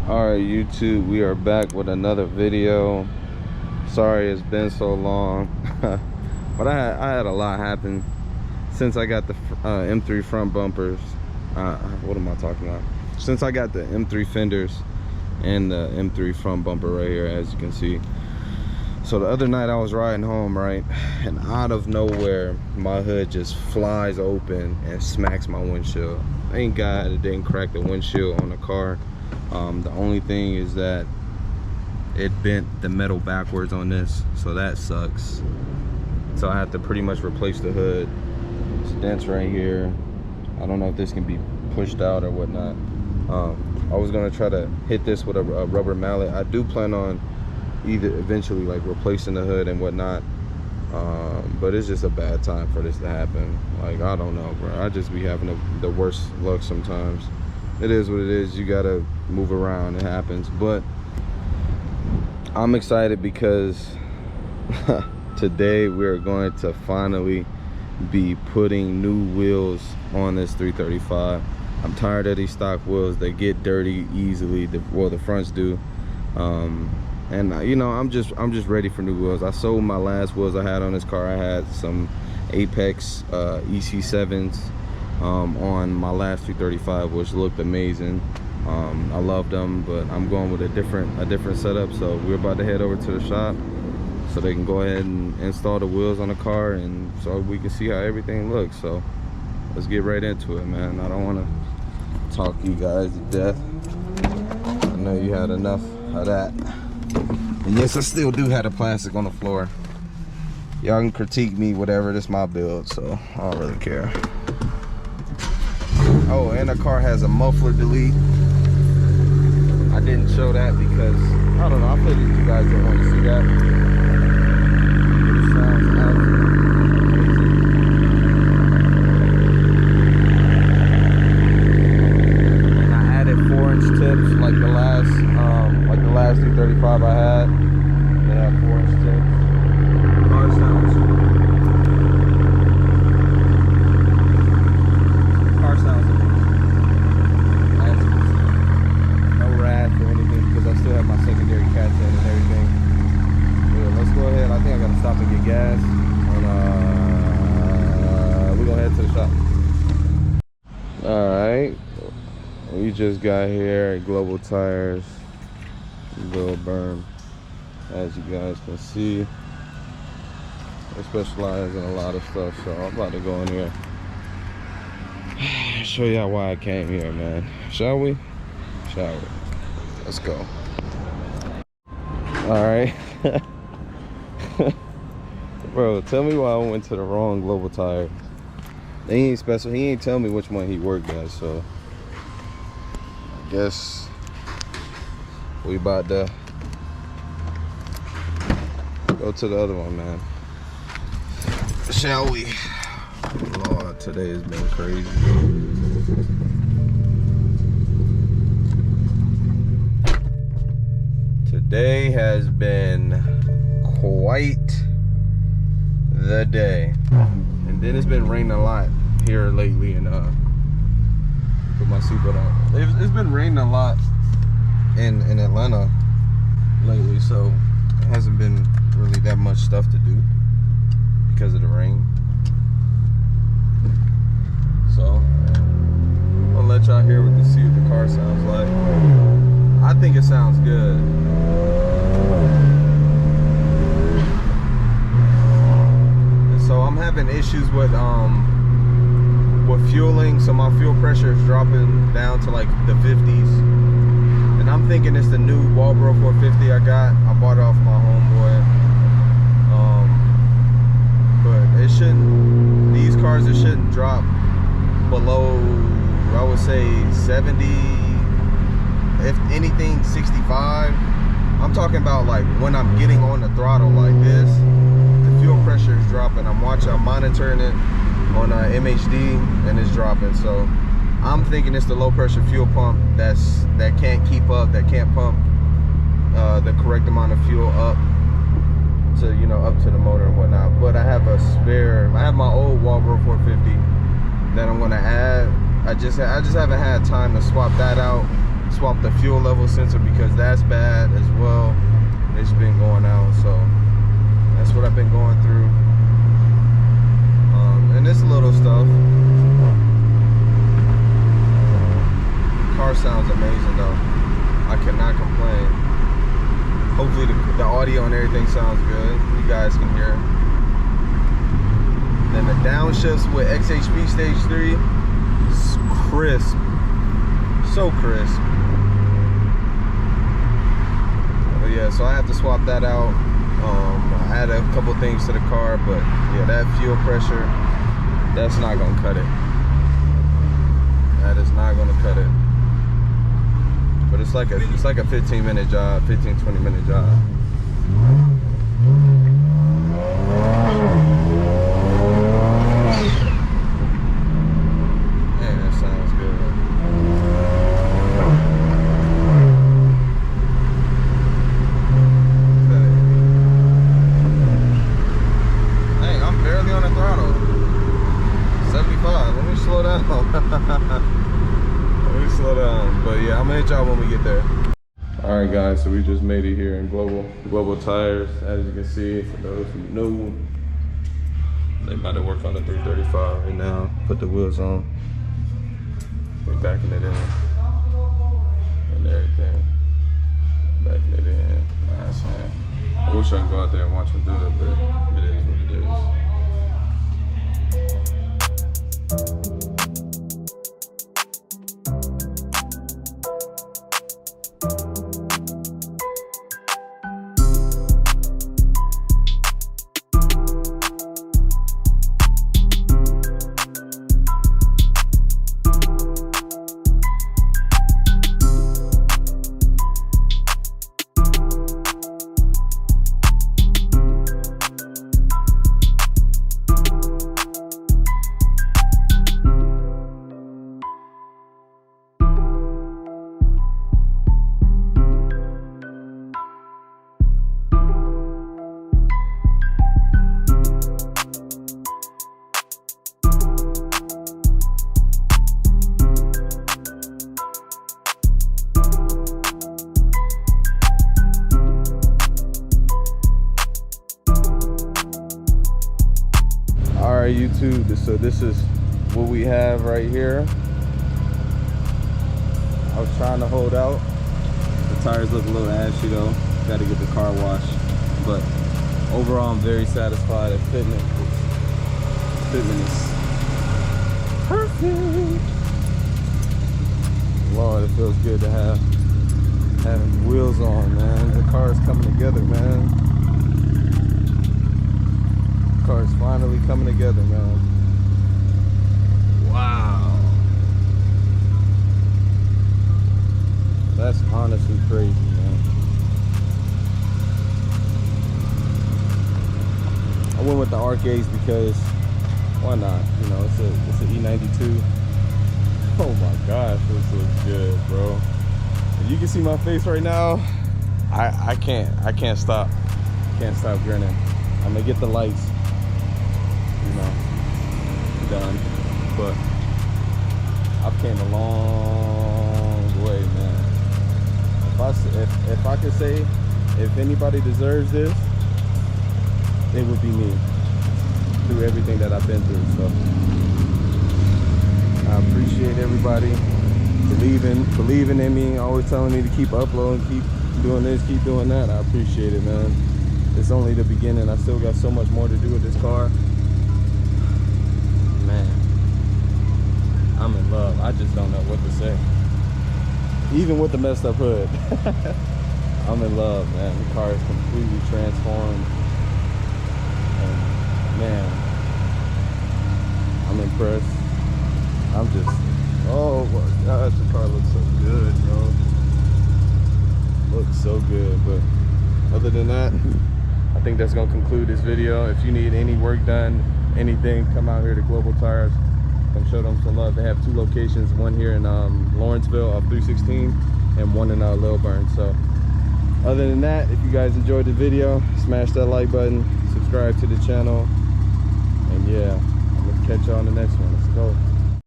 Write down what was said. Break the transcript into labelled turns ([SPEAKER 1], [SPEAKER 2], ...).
[SPEAKER 1] Alright YouTube, we are back with another video. Sorry it's been so long. But I had a lot happen since I got the M3 front bumpers. What am I talking about? Since I got the M3 fenders and the M3 front bumper right here, as you can see. So the other night I was riding home, right, and out of nowhere my hood just flies open and smacks my windshield. Thank God it didn't crack the windshield on the car. The only thing is that it bent the metal backwards on this, so that sucks. So I have to pretty much replace the hood. It's dents right here. I don't know if this can be pushed out or whatnot. I was gonna try to hit this with a rubber mallet. I do plan on either eventually like replacing the hood and whatnot, but it's just a bad time for this to happen. Like, I don't know, bro. I just be having the worst luck sometimes. It is what it is. You gotta move around. It happens. But I'm excited because today we're going to finally be putting new wheels on this 335. I'm tired of these stock wheels. They get dirty easily. Well, the fronts do. And you know, I'm just ready for new wheels. I sold my last wheels I had on this car. I had some Apex EC7s on my last 335, which looked amazing. I loved them, but I'm going with a different setup. So we're about to head over to the shop so they can go ahead and install the wheels on the car, and so we can see how everything looks. So let's get right into it, man. I don't want to talk you guys to death. I know you had enough of that. And yes, I still do have the plastic on the floor. Y'all can critique me, whatever. This is my build, so I don't really care. Oh, and the car has a muffler delete. I didn't show that because, I don't know, I figured you guys don't want to see that. It sounds absolutely amazing. And I added 4-inch tips like the last 235 I had. They have 4-inch tips. Car sounds stop and get gas, and we're gonna head to the shop. All right, we just got here at Global Tires, Little Berm. As you guys can see, they specialize in a lot of stuff, so I'm about to go in here, show y'all why I came here, man. Shall we? Let's go. All right. Bro, tell me why I went to the wrong Global Tire. They ain't special. He ain't tell me which one he worked at, so I guess we about to go to the other one, man. Shall we? Lord, today has been crazy. Today has been quite the day, and then it's been raining a lot here lately, and put my seatbelt on. It's been raining a lot in Atlanta lately, so it hasn't been really that much stuff to do because of the rain. So I'll let y'all hear see what the car sounds like. I think it sounds good. So I'm having issues with fueling, so my fuel pressure is dropping down to like the 50s, and I'm thinking it's the new Walbro 450 I got. I bought it off my homeboy, but it shouldn't. These cars, it shouldn't drop below, I would say 70, if anything 65. I'm talking about like when I'm getting on the throttle like this, fuel pressure is dropping. I'm monitoring it on MHD, and it's dropping. So I'm thinking it's the low pressure fuel pump that can't keep up, that can't pump the correct amount of fuel up to, you know, up to the motor and whatnot. But I have a spare. I have my old Walbro 450 that I'm gonna add. I just haven't had time to swap that out. swap the fuel level sensor because that's bad as well. It's been going out, so that's what I've been going through. And this little stuff. Car sounds amazing though. I cannot complain. Hopefully the audio and everything sounds good. You guys can hear it. Then the downshifts with XHP Stage 3 is crisp. So crisp. But yeah, so I have to swap that out. I added a couple things to the car, but yeah, that fuel pressure, that's not gonna cut it. That is not gonna cut it. But it's like a 15-minute job, 15-20 minute job. Man, that sounds good. Dang, I'm barely on the throttle. 75. Let me slow down. Let me slow down. But yeah, I'm gonna hit y'all when we get there. All right, guys. So we just made it here in Global Tires. As you can see, for those who know, they about to work on the 335 right now. Put the wheels on. We're backing it in and everything. Backing it in. Nice, man. I wish I could go out there and watch them do it, but it is what it is. YouTube, so this is what we have right here. I was trying to hold out. The tires look a little ashy though. Got to get the car washed, but overall I'm very satisfied. The fitment is perfect. Lord, it feels good to have wheels on, man. The car is coming together, man. Car is finally coming together, man. Wow, that's honestly crazy, man. I went with the Arcades because why not? You know, it's an E92. Oh my gosh, this looks good, bro. And you can see my face right now. I can't stop grinning. I'm gonna get the lights. You know, done, but I've came a long way, man. If I could say, if anybody deserves this, it would be me. Through everything that I've been through, so I appreciate everybody believing in me, always telling me to keep uploading, keep doing this, keep doing that. I appreciate it, man. It's only the beginning. I still got so much more to do with this car. Man, I'm in love. I just don't know what to say. Even with the messed up hood. I'm in love, man. The car is completely transformed. And man, I'm impressed. I'm just, oh my gosh, the car looks so good, bro. Looks so good. But other than that, I think that's gonna conclude this video. If you need any work done, anything, come out here to Global Tires. Come show them some love. They have two locations, one here in Lawrenceville off 316 and one in Lilburn. So other than that, if you guys enjoyed the video, smash that like button, subscribe to the channel, and yeah, I'm gonna catch you on the next one. Let's go.